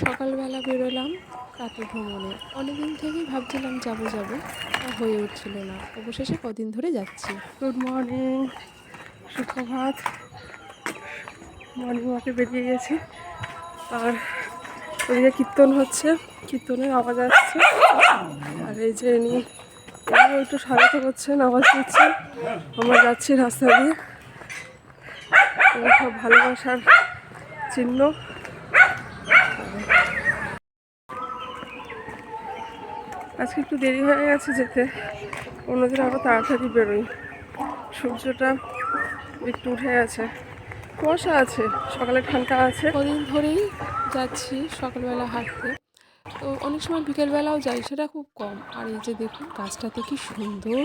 সকালবেলা বেরোলাম প্রাতঃ ভ্রমণে। অনেকদিন থেকেই ভাবছিলাম যাব যাব, তা হয়ে উঠছিল না। অবশেষে কদিন ধরে যাচ্ছি। গুড মর্নিং, সুপ্রভাত। মর্নিং ওয়াকে বেরিয়ে গেছি, আর ওদিকে কীর্তন হচ্ছে, কীর্তনের আওয়াজ আসছে। আর এই যে ইনি একটু স্বাগত করছেন, আওয়াজ দিচ্ছেন। আমরা যাচ্ছি রাস্তা দিয়ে, সব ভালোবাসার চিহ্ন। আজকে একটু দেরি হয়ে গেছে যেতে, অন্যদিন আরও তাড়াতাড়ি বেরোই। সূর্যটা একটু উঠে গেছে, কুয়াশা আছে, সকালে ঠান্ডা আছে। কদিন ধরেই যাচ্ছি সকালবেলা হাঁটতে, তো অনেক সময় বিকেলবেলাও যাই, সেটা খুব কম। আর এই যে দেখুন গাছটাতে কি সুন্দর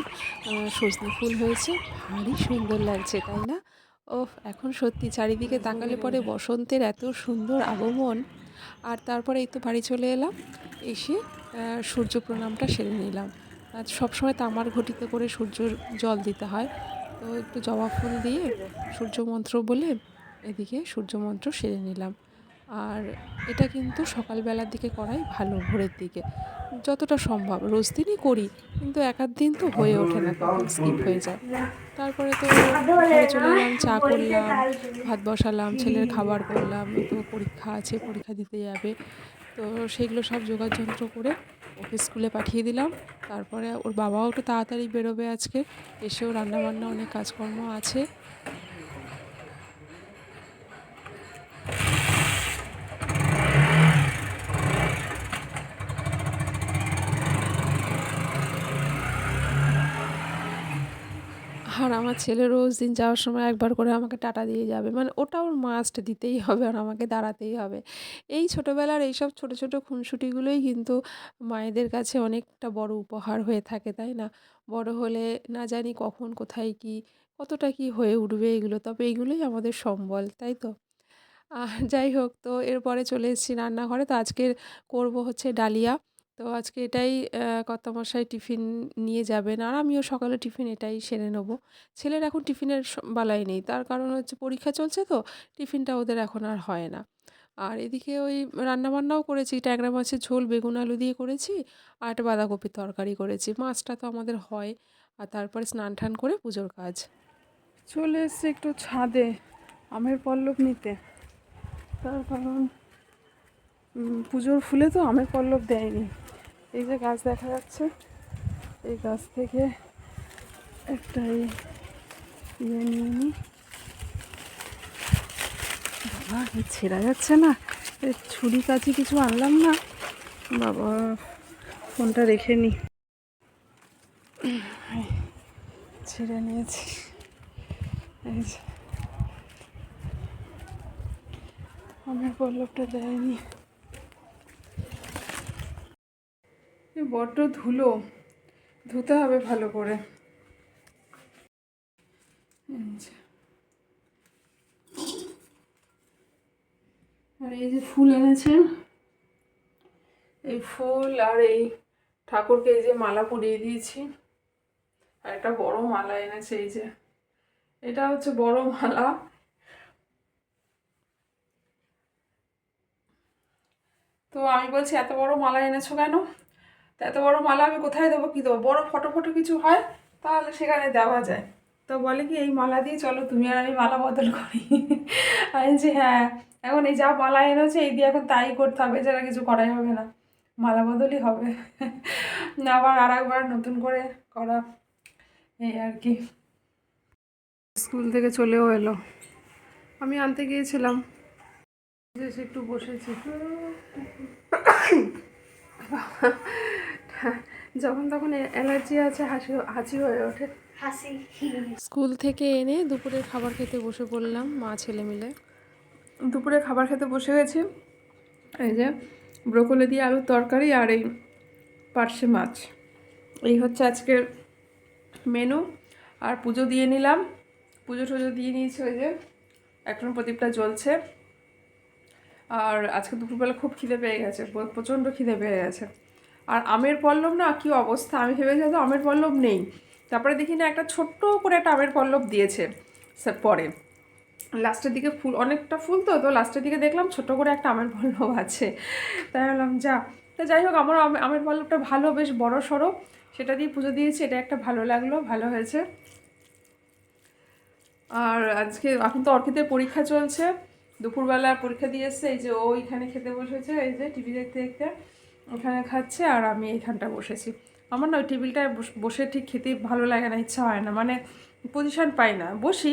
সজনে ফুল হয়েছে, ভারী সুন্দর লাগছে, তাই না? এখন সত্যি চারিদিকে তাকালে পরে বসন্তের এত সুন্দর আগমন। আর তারপরে এই তো বাড়ি চলে এলাম, এসে সূর্য প্রণামটা সেরে নিলাম। সবসময় তামার ঘটিতে করে সূর্যর জল দিতে হয়, তো একটু জবা ফুল দিয়ে সূর্য মন্ত্র বলে এদিকে সূর্য মন্ত্র সেরে নিলাম। আর এটা কিন্তু সকালবেলার দিকে করাই ভালো, ভোরের দিকে যতটা সম্ভব। রোজ দিনই করি, কিন্তু এক আধ দিন তো হয়ে ওঠে না, তখন স্কিপ হয়ে যায়। তারপরে তো ঘরে চলে এলাম, চা করলাম, ভাত বসালাম, ছেলের খাবার করলাম, তো পরীক্ষা আছে, পরীক্ষা দিতে যাবে, তো সেইগুলো সব জোগাড়যন্ত্র করে ওকে স্কুলে পাঠিয়ে দিলাম। তারপরে ওর বাবাও একটু তাড়াতাড়ি বেরোবে আজকে, এসেও রান্নাবান্না অনেক কাজকর্ম আছে। আর আমার ছেলে রোজ দিন যাওয়ার সময় একবার করে আমাকে টাটা দিয়ে যাবে, মানে ওটা ওর মাস্ট, দিতেই হবে, আর আমাকে দাঁড়াতেই হবে। এই ছোটোবেলার এইসব ছোটো ছোটো খুনসুটিগুলোই কিন্তু মায়েদের কাছে অনেকটা বড় উপহার হয়ে থাকে, তাই না? বড় হলে না জানি কখন কোথায় কি কতটা কি হয়ে উঠবে এগুলো, তবে এইগুলোই আমাদের সম্বল, তাই তো? যাই হোক, তো এরপরে চলে এসেছি রান্নাঘরে। তো আজকের করব হচ্ছে ডালিয়া। তো আজকে এটাই কর্তামশাই টিফিন নিয়ে যাবেন, আর আমিও সকালে টিফিন এটাই সেরে নেব। ছেলের এখন টিফিনের বালাই নেই, তার কারণ হচ্ছে পরীক্ষা চলছে, তো টিফিনটা ওদের এখন আর হয় না। আর এদিকে ওই রান্নাবান্নাও করেছি, ট্যাংরা মাছের ঝোল বেগুন আলু দিয়ে করেছি, আর একটা বাঁধাকপির তরকারি করেছি। মাছটা তো আমাদের হয়। আর তারপরে স্নান টান করে পুজোর কাজ। চলে এসছে একটু ছাদে আমের পল্লব নিতে, তার কারণ পুজোর ফুলে তো আমের পল্লব দেয়নি। এই যে গাছ দেখা যাচ্ছে, এই গাছ থেকে একটা ইয়ে নিয়ে নিই। বাবা, ছেঁড়া যাচ্ছে না, ছুরি কাঁচি কিছু আনলাম না। বাবা, ফোনটা রেখে নিই। ছিঁড়ে নিয়েছি, এই যে আমের পল্লবটা দেয়নি। বড্ড ধুলো, ধুতে হবে ভালো করে। আর এই যে ফুল এনেছে, এই ফুল আর এই ঠাকুরকে এই যে মালা পরিয়ে দিয়েছি। আর একটা বড় মালা এনেছে, এই যে এটা হচ্ছে বড় মালা। তো আমি বলছি, এত বড় মালা এনেছো কেন? তো এত বড় মালা আমি কোথায় দেবো, কী দেবো? বড় ফটো ফটো কিছু হয় তাহলে সেখানে দেওয়া যায়। তো বলে কি, এই মালা দিয়ে চলো তুমি আর আমি মালা বদল করি। আমি যে হ্যাঁ, এখন এই যা মালা এনেছে এই দিয়ে এখন তাই করতে হবে, যারা কিছু করাই হবে না, মালা বদলই হবে। আবার আর একবার নতুন করে করা, এই আর কি। স্কুল থেকে চলেও এলো, আমি আনতে গিয়েছিলাম, এসে একটু বসেছি। যখন তখন অ্যালার্জি আছে, হাঁচি হয়ে ওঠে, হাসি। স্কুল থেকে এনে দুপুরের খাবার খেতে বসে পড়লাম মা ছেলে মিলে। দুপুরে খাবার খেতে বসে গেছি। এই যে ব্রোকলি দিয়ে আলুর তরকারি আর এই পার্শে মাছ, এই হচ্ছে আজকের মেনু। আর পুজো দিয়ে নিলাম, পুজো টুজো দিয়ে নিয়েছি, ওই যে এখন প্রদীপটা জ্বলছে। আর আজকে দুপুরবেলা খুব খিদে পেয়ে গেছে, প্রচণ্ড খিদে পেয়ে গেছে। আর আমের পল্লব না, কি অবস্থা, আমি ভেবেছি হয়তো আমের পল্লব নেই, তারপরে দেখি না একটা ছোট্ট করে একটা আমের পল্লব দিয়েছে পরে। লাস্টের দিকে ফুল অনেকটা ফুল তো লাস্টের দিকে দেখলাম ছোট করে একটা আমের পল্লব আছে, তাই বললাম যা। তা যাই হোক, আমার আমের পল্লবটা ভালো, বেশ বড় সড়ো, সেটা দিয়ে পুজো দিয়েছি, এটা একটা ভালো লাগলো, ভালো হয়েছে। আর আজকে এখন তো অর্কিতের পরীক্ষা চলছে, দুপুরবেলা পরীক্ষা দিয়ে এসছে, এই যে ও এখানে খেতে বসেছে, এই যে টিভি দেখতে দেখতে ওখানে খাচ্ছে, আর আমি এইখানটা বসেছি। আমার না ওই টেবিলটায় বসে ঠিক খেতে ভালো লাগে না, ইচ্ছা হয় না, মানে পজিশন পাই না, বসি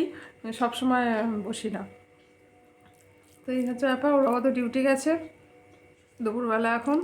সবসময় বসি না। তো এই হচ্ছে ব্যাপার। ওরা তো ডিউটি গেছে দুপুরবেলা এখন।